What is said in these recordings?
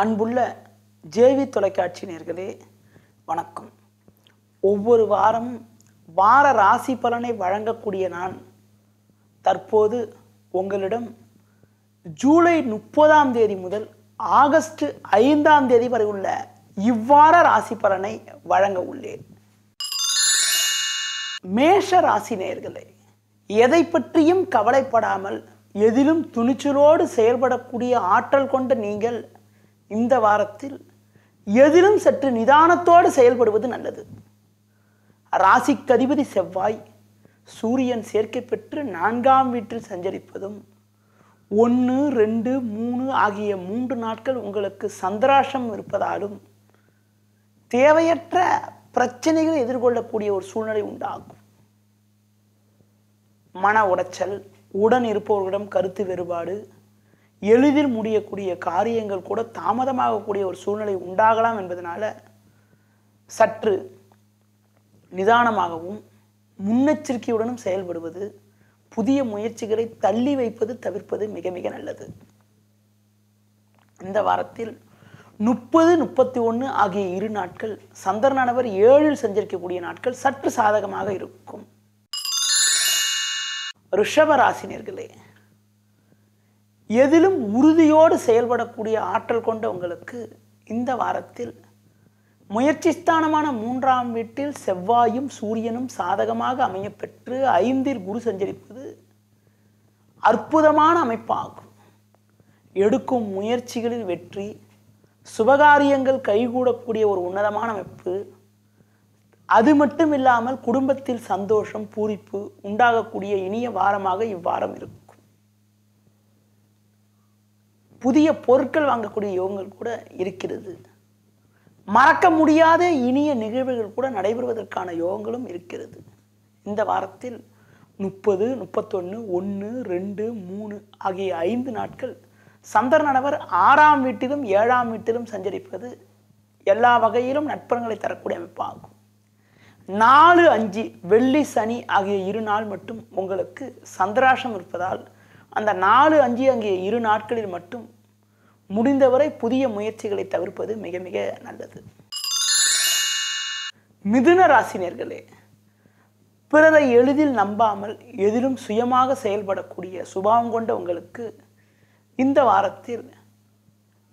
அன்புள்ள ஜேவி தொலைக்காட்சி நேயர்களே வணக்கம். ஒவ்வொரு வாரமும் வார ராசி பலனை வழங்கக்கூடிய நான் தற்போது உங்களிடம் ஜூலை 30ஆம் தேதி முதல் ஆகஸ்ட் 5ஆம் தேதி வரை உள்ள இவ்வார ராசி பலனை வழங்க உள்ளேன். மேஷ ராசி நேயர்களே, எதை பற்றியும் கவலைப்படாமல் எதிலும் துணிச்சலோடு செயல்படக்கூடிய ஆற்றல் கொண்ட நீங்கள் இந்த வாரத்தில் எதிலும் சற்று நிதானத்தோடு செயல்படுவது நல்லது. ராசிக்கு அதிபதி செவ்வாய் சூரியன் சேர்க்கை பெற்று 4ஆம் வீட்டில் சஞ்சரிப்பதும் 1, 2, 3 ஆகிய 3 நாட்கள் உங்களுக்கு சந்திராஷ்டம் இருப்பதாலும் தேவையற்ற பிரச்சனைகளை எதிர்கொள்ளக்கூடிய ஒரு சூழ்நிலை உண்டாகும். மன உடைச்சல், உடன் இருப்பவர்களிடம் கருத்து வேறுபாடு, எளிதில் முடியக்கூடிய காரியங்கள் கூட தாமதமாகக்கூடிய ஒரு சூழ்நிலை உண்டாகலாம் என்பதனால சற்று நிதானமாகவும் முன்னெச்சரிக்கையுடனும் செயல்படுவது, புதிய முயற்சிகளை தள்ளி வைப்பது தவிர்ப்பது மிக மிக நல்லது. இந்த வாரத்தில் 30, 31 ஆகிய 2 நாட்கள் சந்திரனானவர் 7இல் சஞ்சரிக்கக்கூடிய நாட்கள் சற்று சாதகமாக இருக்கும். ரிஷப ராசினியர்களே, எதிலும் உறுதியோடு செயல்படக்கூடிய ஆற்றல் கொண்ட உங்களுக்கு இந்த வாரத்தில் முயற்சி ஸ்தானமான 3ஆம் வீட்டில் செவ்வாயும் சூரியனும் சாதகமாக அமையப்பெற்று 5இல் குரு சஞ்சரிப்பது அற்புதமான அமைப்பாகும். எடுக்கும் முயற்சிகளில் வெற்றி, சுபகாரியங்கள் கைகூடக்கூடிய ஒரு உன்னதமான அமைப்பு. அது மட்டும் இல்லாமல் குடும்பத்தில் சந்தோஷம், பூரிப்பு உண்டாகக்கூடிய இனிய வாரமாக இவ்வாரம் இருக்கும். புதிய பொருட்கள் வாங்கக்கூடிய யோகங்கள் கூட இருக்கிறது. மறக்க முடியாத இனிய நிகழ்வுகள் கூட நடைபெறுவதற்கான யோகங்களும் இருக்கிறது. இந்த வாரத்தில் 30, 31, 1, 2, 3 ஆகிய 5 நாட்கள் சந்திரனானவர் 6ஆம் வீட்டிலும் 7ஆம் வீட்டிலும் சஞ்சரிப்பது எல்லா வகையிலும் நட்பங்களை தரக்கூடிய அமைப்பாகும். 4, 5 வெள்ளி சனி ஆகிய 2 நாள் மட்டும் உங்களுக்கு சந்திராஷ்டம் இருப்பதால் அந்த 4, 5 ஆகிய 2 நாட்களில் மட்டும் முடிந்தவரை புதிய முயற்சிகளை தவிர்ப்பது மிக மிக நல்லது. மிதுன ராசினியர்களே, பிறரை எளிதில் நம்பாமல் எதிலும் சுயமாக செயல்படக்கூடிய சுபாவம் கொண்ட உங்களுக்கு இந்த வாரத்தில்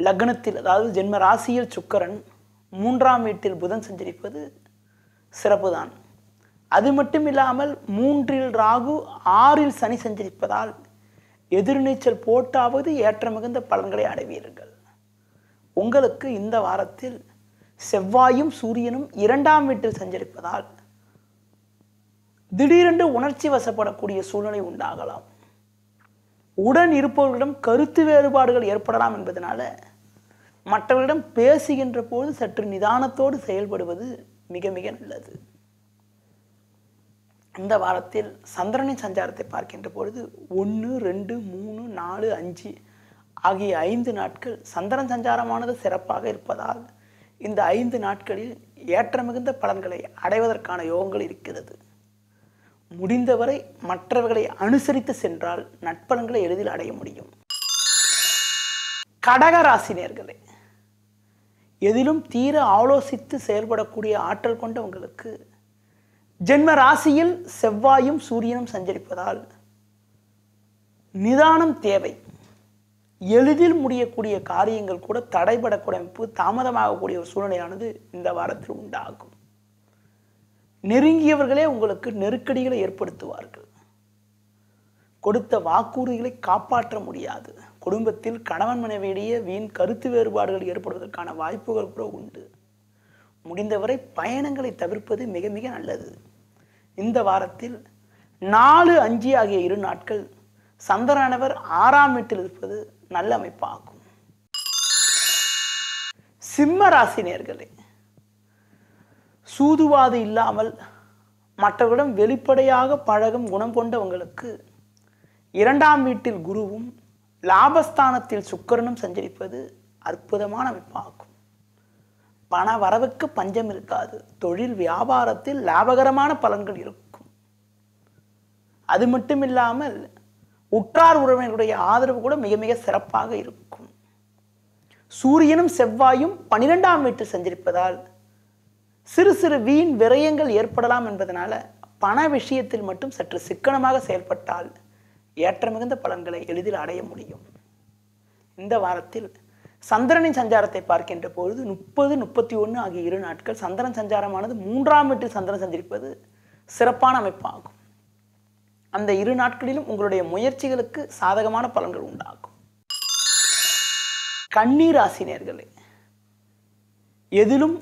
லக்னத்தில், அதாவது ஜென்ம ராசியில் சுக்கிரன், 3ஆம் வீட்டில் புதன் சஞ்சரிப்பது சிறப்புதான். அது மட்டும் இல்லாமல் 3இல் ராகு, 6இல் சனி சஞ்சரிப்பதால் எதிர்நீச்சல் போட்டாவது ஏற்ற மிகுந்த பலன்களை அடைவீர்கள். உங்களுக்கு இந்த வாரத்தில் செவ்வாயும் சூரியனும் 2ஆம் வீட்டில் சஞ்சரிப்பதால் திடீரென்று உணர்ச்சி வசப்படக்கூடிய சூழ்நிலை உண்டாகலாம். உடன் இருப்பவர்களிடம் கருத்து வேறுபாடுகள் ஏற்படலாம் என்பதனால மற்றவர்களிடம் பேசுகின்ற போது சற்று நிதானத்தோடு செயல்படுவது மிக மிக நல்லது. இந்த வாரத்தில் சந்திரனின் சஞ்சாரத்தை பார்க்கின்ற பொழுது 1, 2, 3, 4, 5 ஆகிய 5 நாட்கள் சந்திரன் சஞ்சாரமானது சிறப்பாக இருப்பதால் இந்த 5 நாட்களில் ஏற்ற மிகுந்த பலன்களை அடைவதற்கான யோகங்கள் இருக்கிறது. முடிந்தவரை மற்றவர்களை அனுசரித்து சென்றால் நட்பலன்களை எளிதில் அடைய முடியும். கடக ராசினியர்களே, எதிலும் தீர ஆலோசித்து செயல்படக்கூடிய ஆற்றல் கொண்ட உங்களுக்கு ஜென்ம ராசியில் செவ்வாயும் சூரியனும் சஞ்சரிப்பதால் நிதானம் தேவை. எளிதில் முடியக்கூடிய காரியங்கள் கூட தடைபடக்கூடிய அமைப்பு, தாமதமாகக்கூடிய ஒரு சூழ்நிலையானது இந்த வாரத்தில் உண்டாகும். நெருங்கியவர்களே உங்களுக்கு நெருக்கடிகளை ஏற்படுத்துவார்கள். கொடுத்த வாக்குறுதிகளை காப்பாற்ற முடியாது. குடும்பத்தில் கணவன் மனைவியிடையே வீண் கருத்து வேறுபாடுகள் ஏற்படுவதற்கான வாய்ப்புகள் கூட உண்டு. முடிந்தவரை பயணங்களை தவிர்ப்பது மிக மிக நல்லது. இந்த வாரத்தில் 4, 5 ஆகிய 2 நாட்கள் சந்திரனானவர் 6ஆம் வீட்டில் இருப்பது நல்ல அமைப்பாகும். சிம்ம ராசினியர்களே, சூதுவாது இல்லாமல் மற்றவரிடம் வெளிப்படையாக பழகும் குணம் கொண்ட உங்களுக்கு 2ஆம் வீட்டில் குருவும் லாபஸ்தானத்தில் சுக்கிரனும் சஞ்சரிப்பது அற்புதமான அமைப்பாகும். பண வரவுக்கு பஞ்சம் இருக்காது. தொழில் வியாபாரத்தில் லாபகரமான பலன்கள் இருக்கும். அது மட்டும் இல்லாமல் உற்றார் உறவினர்களுடைய ஆதரவு கூட மிக மிக சிறப்பாக இருக்கும். சூரியனும் செவ்வாயும் 12ஆம் வீட்டில் சஞ்சரிப்பதால் சிறு சிறு வீண் விரயங்கள் ஏற்படலாம் என்பதனால பண விஷயத்தில் மட்டும் சற்று சிக்கனமாக செயல்பட்டால் ஏற்ற மிகுந்த பலன்களை எளிதில் அடைய முடியும். இந்த வாரத்தில் சந்திரனின் சஞ்சாரத்தை பார்க்கின்ற பொழுது 30, 31 ஆகிய 2 நாட்கள் சந்திரன் சஞ்சாரமானது 3ஆம் வீட்டில் சந்திரன் சஞ்சரிப்பது சிறப்பான அமைப்பாகும். அந்த 2 நாட்களிலும் உங்களுடைய முயற்சிகளுக்கு சாதகமான பலன்கள் உண்டாகும். கன்னி ராசி நேயர்களே, எதிலும்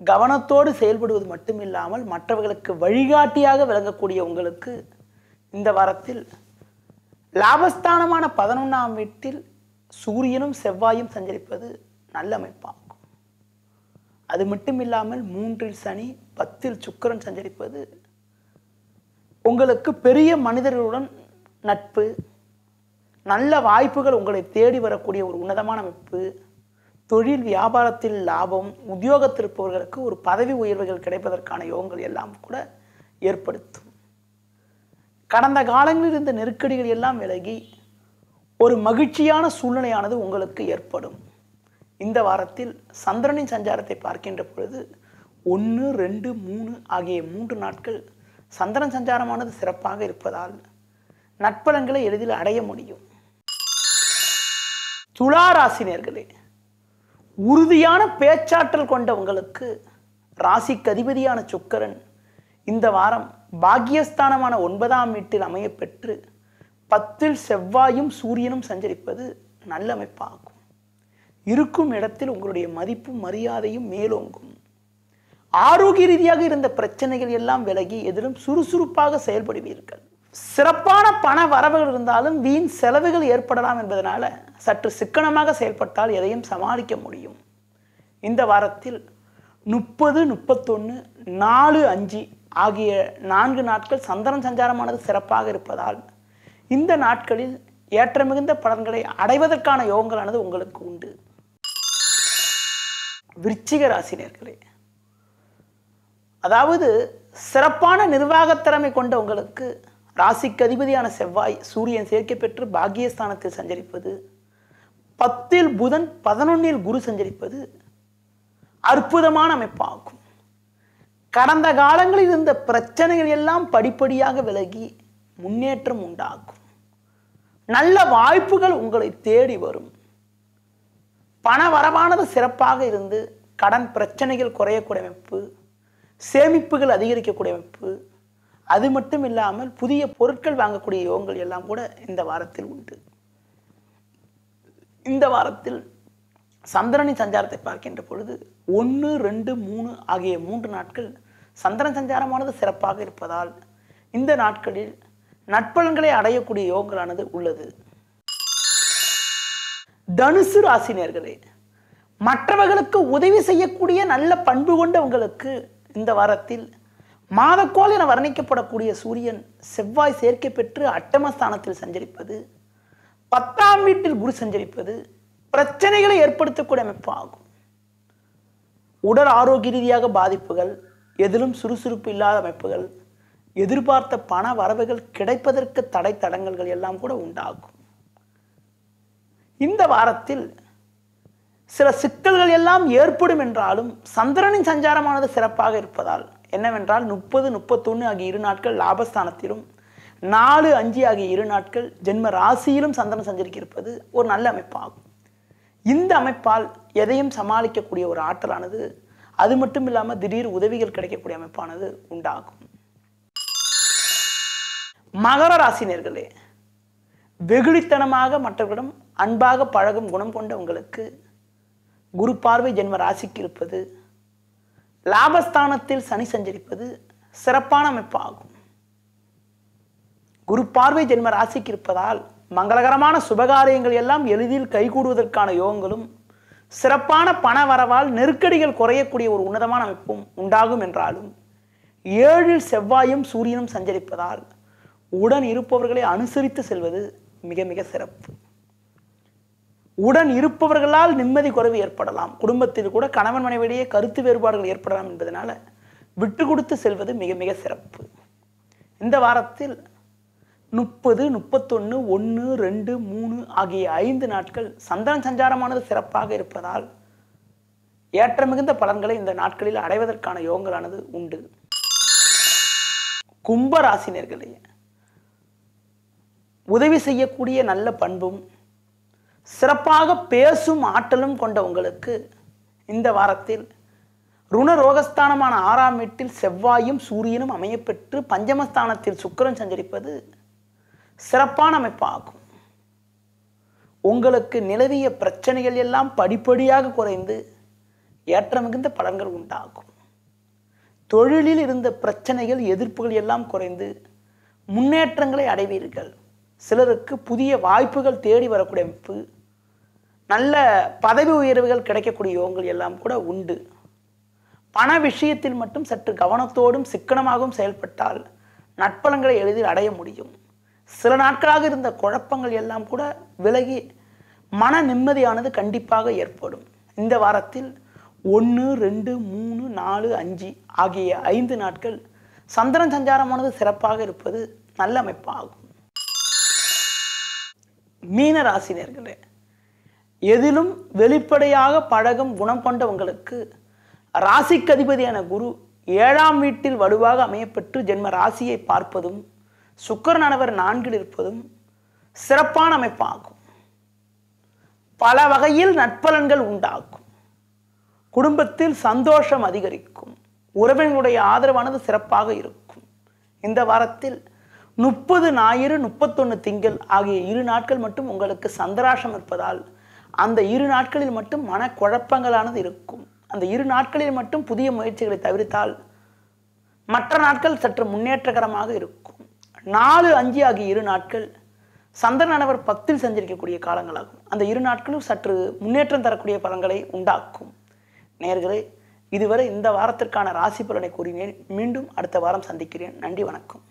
கவனத்தோடு செயல்படுவது மட்டுமில்லாமல் மற்றவர்களுக்கு வழிகாட்டியாக விளங்கக்கூடிய உங்களுக்கு இந்த வாரத்தில் லாபஸ்தானமான 11ஆம் வீட்டில் சூரியனும் செவ்வாயும் சஞ்சரிப்பது நல்ல அமைப்பாகும். அது மட்டுமில்லாமல் 3இல் சனி, 10இல் சுக்கிரன் சஞ்சரிப்பது உங்களுக்கு பெரிய மனிதர்களுடன் நட்பு, நல்ல வாய்ப்புகள் உங்களை தேடி வரக்கூடிய ஒரு உன்னதமான அமைப்பு, தொழில் வியாபாரத்தில் லாபம், உத்தியோகத்தில் இருப்பவர்களுக்கு ஒரு பதவி உயர்வுகள் கிடைப்பதற்கான யோகங்கள் எல்லாம் கூட ஏற்படுத்தும். கடந்த காலங்களில் இருந்த நெருக்கடிகள் எல்லாம் விலகி ஒரு மகிழ்ச்சியான சூழ்நிலையானது உங்களுக்கு ஏற்படும். இந்த வாரத்தில் சந்திரனின் சஞ்சாரத்தை பார்க்கின்ற பொழுது 1, 2, 3 ஆகிய 3 நாட்கள் சந்திரன் சஞ்சாரமானது சிறப்பாக இருப்பதால் நட்பலன்களை எளிதில் அடைய முடியும். துலா ராசி நேயர்களே, உறுதியான பேச்சாற்றல் கொண்ட உங்களுக்கு ராசிக்கு அதிபதியான சுக்கிரன் இந்த வாரம் பாக்கியஸ்தானமான 9ஆம் வீட்டில் அமைய பெற்று 10இல் செவ்வாயும் சூரியனும் சஞ்சரிப்பது நல்ல அமைப்பாகும். இருக்கும் இடத்தில் உங்களுடைய மதிப்பும் மரியாதையும் மேலோங்கும். ஆரோக்கிய ரீதியாக இருந்த பிரச்சனைகள் எல்லாம் விலகி எதிலும் சுறுசுறுப்பாக செயல்படுவீர்கள். சிறப்பான பண வரவுகள் இருந்தாலும் வீண் செலவுகள் ஏற்படலாம் என்பதனால சற்று சிக்கனமாக செயல்பட்டால் எதையும் சமாளிக்க முடியும். இந்த வாரத்தில் 30, 31, 4, 5 ஆகிய 4 நாட்கள் சந்திரன் சஞ்சாரமானது சிறப்பாக இருப்பதால் இந்த நாட்களில் ஏற்ற மிகுந்த பலன்களை அடைவதற்கான யோகங்களானது உங்களுக்கு உண்டு. விருச்சிக ராசி நேயர்களே, அதாவது சிறப்பான நிர்வாக திறமை கொண்ட உங்களுக்கு ராசிக்கு அதிபதியான செவ்வாய் சூரியன் சேர்க்கை பெற்று பாக்கியஸ்தானத்தில் சஞ்சரிப்பது, 10இல் புதன், 11இல் குரு சஞ்சரிப்பது அற்புதமான அமைப்பாகும். கடந்த காலங்களில் இருந்த பிரச்சனைகள் எல்லாம் படிப்படியாக விலகி முன்னேற்றம் உண்டாகும். நல்ல வாய்ப்புகள் உங்களை தேடி வரும். பண வரவானது சிறப்பாக இருந்து கடன் பிரச்சனைகள் குறையக்கூடிய அமைப்பு, சேமிப்புகள் அதிகரிக்கக்கூடிய அமைப்பு, அது மட்டும் இல்லாமல் புதிய பொருட்கள் வாங்கக்கூடிய யோகங்கள் எல்லாம் கூட இந்த வாரத்தில் உண்டு. இந்த வாரத்தில் சந்திரனின் சஞ்சாரத்தை பார்க்கின்ற பொழுது 1, 2, 3 ஆகிய 3 நாட்கள் சந்திரன் சஞ்சாரமானது சிறப்பாக இருப்பதால் இந்த நாட்களில் நட்பலன்களை அடையக்கூடிய யோகங்களானது உள்ளது. தனுசு ராசி நேயர்களே, மற்றவர்களுக்கு உதவி செய்யக்கூடிய நல்ல பண்பு கொண்ட உங்களுக்கு இந்த வாரத்தில் மாதக்கோள் என வர்ணிக்கப்படக்கூடிய சூரியன் செவ்வாய் சேர்க்கை பெற்று அட்டமஸ்தானத்தில் சஞ்சரிப்பது, 10ஆம் வீட்டில் குரு சஞ்சரிப்பது பிரச்சனைகளை ஏற்படுத்தக்கூடிய அமைப்பு ஆகும். உடல் ஆரோக்கிய ரீதியாக பாதிப்புகள், எதிலும் சுறுசுறுப்பு இல்லாத அமைப்புகள், எதிர்பார்த்த பண வரவுகள் கிடைப்பதற்கு தடங்கல்கள் எல்லாம் கூட உண்டாகும். இந்த வாரத்தில் சில சிக்கல்கள் எல்லாம் ஏற்படும் என்றாலும் சந்திரனின் சஞ்சாரமானது சிறப்பாக இருப்பதால் என்னவென்றால் 30, 31 ஆகிய 2 நாட்கள் லாபஸ்தானத்திலும் 4, 5 ஆகிய 2 நாட்கள் ஜென்ம ராசியிலும் சந்திரன் சஞ்சரிக்க இருப்பது ஒரு நல்ல அமைப்பாகும். இந்த அமைப்பால் எதையும் சமாளிக்கக்கூடிய ஒரு ஆற்றலானது, அது மட்டும் இல்லாமல் திடீர் உதவிகள் கிடைக்கக்கூடிய அமைப்பானது உண்டாகும். மகர ராசி நேயர்களே, வெகுளித்தனமாக மற்றவர்களிடம் அன்பாக பழகும் குணம் கொண்ட உங்களுக்கு குரு பார்வை ஜென்ம ராசிக்கு இருப்பது, லாபஸ்தானத்தில் சனி சஞ்சரிப்பது சிறப்பான அமைப்பாகும். குரு பார்வை ஜென்ம ராசிக்கு இருப்பதால் மங்களகரமான சுபகாரியங்கள் எல்லாம் எளிதில் கைகூடுவதற்கான யோகங்களும், சிறப்பான பண வரவால் நெருக்கடிகள் குறையக்கூடிய ஒரு உன்னதமான அமைப்பும் உண்டாகும் என்றாலும் 7இல் செவ்வாயும் சூரியனும் சஞ்சரிப்பதால் உடன் இருப்பவர்களை அனுசரித்து செல்வது மிக மிக சிறப்பு. உடன் இருப்பவர்களால் நிம்மதி குறைவு ஏற்படலாம். குடும்பத்தில் கூட கணவன் மனைவியிடையே கருத்து வேறுபாடுகள் ஏற்படலாம் என்பதனால விட்டு கொடுத்து செல்வது மிக மிக சிறப்பு. இந்த வாரத்தில் 30, 31, 1, 2, 3 ஆகிய 5 நாட்கள் சந்திரன் சஞ்சாரமானது சிறப்பாக இருப்பதால் ஏற்ற மிகுந்த பலன்களை இந்த நாட்களில் அடைவதற்கான யோகங்களானது உண்டு. கும்பராசினியர்களே, உதவி செய்யக்கூடிய நல்ல பண்பும் சிறப்பாக பேசும் ஆற்றலும் கொண்ட உங்களுக்கு இந்த வாரத்தில் ருணரோகஸ்தானமான 6ஆம் வீட்டில் செவ்வாயும் சூரியனும் அமையப்பெற்று பஞ்சமஸ்தானத்தில் சுக்கிரன் சஞ்சரிப்பது சிறப்பான அமைப்பாகும். உங்களுக்கு நிலவிய பிரச்சனைகள் எல்லாம் படிப்படியாக குறைந்து ஏற்ற மிகுந்த பலன்கள் உண்டாகும். தொழிலில் இருந்த பிரச்சனைகள் எதிர்ப்புகள் எல்லாம் குறைந்து முன்னேற்றங்களை அடைவீர்கள். சிலருக்கு புதிய வாய்ப்புகள் தேடி வரக்கூடிய அமைப்பு, நல்ல பதவி உயர்வுகள் கிடைக்கக்கூடிய யோகங்கள் எல்லாம் கூட உண்டு. பண விஷயத்தில் மட்டும் சற்று கவனத்தோடும் சிக்கனமாகவும் செயல்பட்டால் நட்பலன்களை எளிதில் அடைய முடியும். சில நாட்களாக இருந்த குழப்பங்கள் எல்லாம் கூட விலகி மன நிம்மதியானது கண்டிப்பாக ஏற்படும். இந்த வாரத்தில் 1, 2, 3, 4, 5 ஆகிய 5 நாட்கள் சந்திரன் சஞ்சாரமானது சிறப்பாக இருப்பது நல்ல அமைப்பாகும். மீன ராசினியர்களே, எதிலும் வெளிப்படையாக பழகும் குணம் கொண்ட உங்களுக்கு ராசிக்கு அதிபதியான குரு 7ஆம் வீட்டில் வலுவாக அமையப்பெற்று ஜென்ம ராசியை பார்ப்பதும் சுக்கிரனானவர் 4இல் இருப்பதும் சிறப்பான அமைப்பாகும். பல வகையில் நட்பலன்கள் உண்டாகும். குடும்பத்தில் சந்தோஷம் அதிகரிக்கும். உறவினர்களுடைய ஆதரவானது சிறப்பாக இருக்கும். இந்த வாரத்தில் 30 ஞாயிறு 31 திங்கள் ஆகிய 2 நாட்கள் மட்டும் உங்களுக்கு சந்திராஷம் இருப்பதால் அந்த 2 நாட்களில் மட்டும் மனக்குழப்பங்களானது இருக்கும். அந்த 2 நாட்களில் மட்டும் புதிய முயற்சிகளை தவிர்த்தால் மற்ற நாட்கள் சற்று முன்னேற்றகரமாக இருக்கும். 4, 5 ஆகிய 2 நாட்கள் சந்திரனானவர் 10இல் சஞ்சரிக்கக்கூடிய காலங்களாகும். அந்த 2 நாட்களும் சற்று முன்னேற்றம் தரக்கூடிய பலன்களை உண்டாக்கும். நேயர்களே, இதுவரை இந்த வாரத்திற்கான ராசி பலனை கூறினேன். மீண்டும் அடுத்த வாரம் சந்திக்கிறேன். நன்றி, வணக்கம்.